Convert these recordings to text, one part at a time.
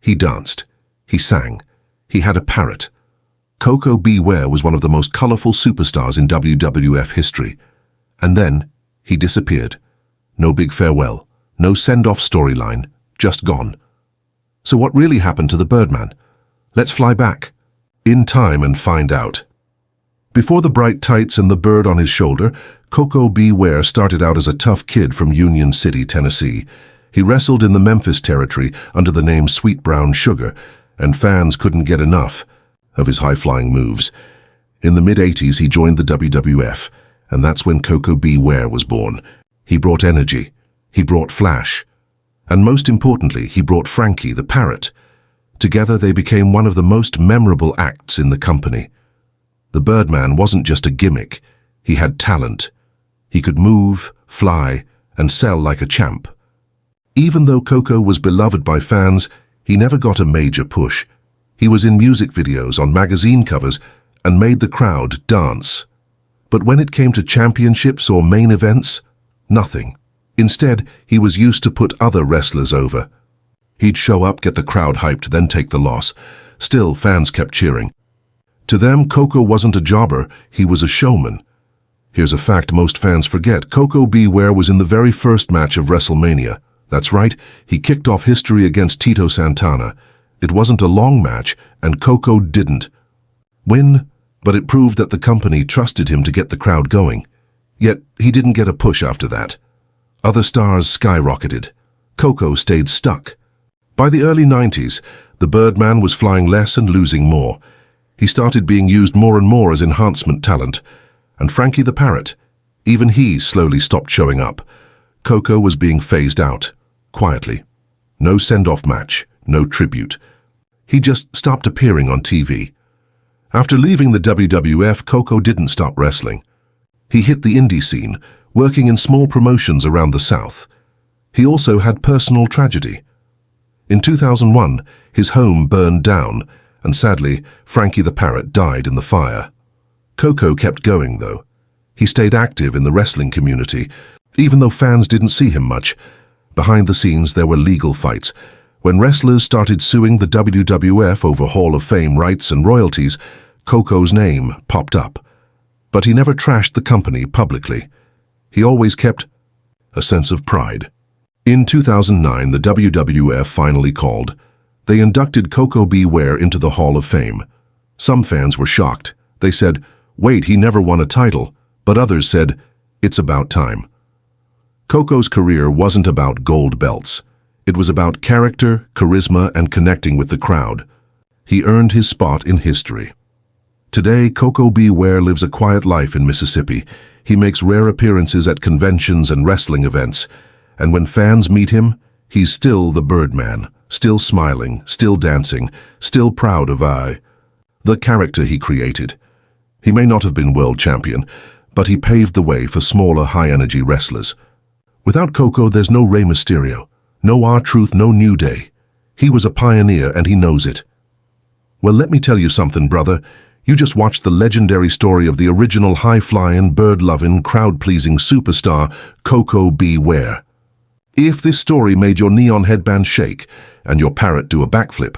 He danced. He sang. He had a parrot. Koko B. Ware was one of the most colorful superstars in WWF history. And then, he disappeared. No big farewell. No send-off storyline. Just gone. So what really happened to the Birdman? Let's fly back in time and find out. Before the bright tights and the bird on his shoulder, Koko B. Ware started out as a tough kid from Union City, Tennessee. He wrestled in the Memphis territory under the name Sweet Brown Sugar, and fans couldn't get enough of his high-flying moves. In the mid-80s, he joined the WWF, and that's when Koko B. Ware was born. He brought energy. He brought flash. And most importantly, he brought Frankie, the parrot. Together, they became one of the most memorable acts in the company. The Birdman wasn't just a gimmick. He had talent. He could move, fly, and sell like a champ. Even though Koko was beloved by fans, he never got a major push. He was in music videos, on magazine covers, and made the crowd dance. But when it came to championships or main events, nothing. Instead, he was used to put other wrestlers over. He'd show up, get the crowd hyped, then take the loss. Still, fans kept cheering. To them, Koko wasn't a jobber, he was a showman. Here's a fact most fans forget. Koko B. Ware was in the very first match of WrestleMania. That's right, he kicked off history against Tito Santana. It wasn't a long match, and Koko didn't win, but it proved that the company trusted him to get the crowd going. Yet, he didn't get a push after that. Other stars skyrocketed. Koko stayed stuck. By the early 90s, the Birdman was flying less and losing more. He started being used more and more as enhancement talent. And Frankie the parrot, even he slowly stopped showing up. Koko was being phased out, quietly. No send-off match, no tribute. He just stopped appearing on TV. After leaving the WWF, Koko didn't stop wrestling. He hit the indie scene, working in small promotions around the South. He also had personal tragedy. In 2001, his home burned down, and sadly, Frankie the parrot died in the fire. Koko kept going, though. He stayed active in the wrestling community, even though fans didn't see him much. Behind the scenes, there were legal fights. When wrestlers started suing the WWF over Hall of Fame rights and royalties, Koko's name popped up. But he never trashed the company publicly. He always kept a sense of pride. In 2009, the WWF finally called. They inducted Koko B. Ware into the Hall of Fame. Some fans were shocked. They said, "Wait, he never won a title." But others said, "It's about time." Koko's career wasn't about gold belts. It was about character, charisma, and connecting with the crowd. He earned his spot in history. Today, Koko B. Ware lives a quiet life in Mississippi. He makes rare appearances at conventions and wrestling events. And when fans meet him, he's still the Birdman, still smiling, still dancing, still proud of the character he created. He may not have been world champion, but he paved the way for smaller, high-energy wrestlers. Without Koko, there's no Rey Mysterio, no R-Truth, no New Day. He was a pioneer, and he knows it. Well, let me tell you something, brother. You just watched the legendary story of the original high-flying, bird-loving, crowd-pleasing superstar, Koko B. Ware. If this story made your neon headband shake and your parrot do a backflip,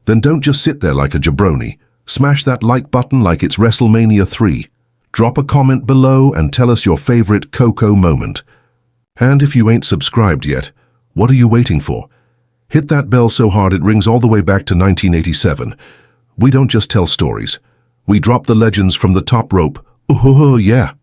then don't just sit there like a jabroni. Smash that like button like it's WrestleMania 3. Drop a comment below and tell us your favorite Koko moment. And if you ain't subscribed yet, what are you waiting for? Hit that bell so hard it rings all the way back to 1987. We don't just tell stories. We drop the legends from the top rope. Oh, yeah.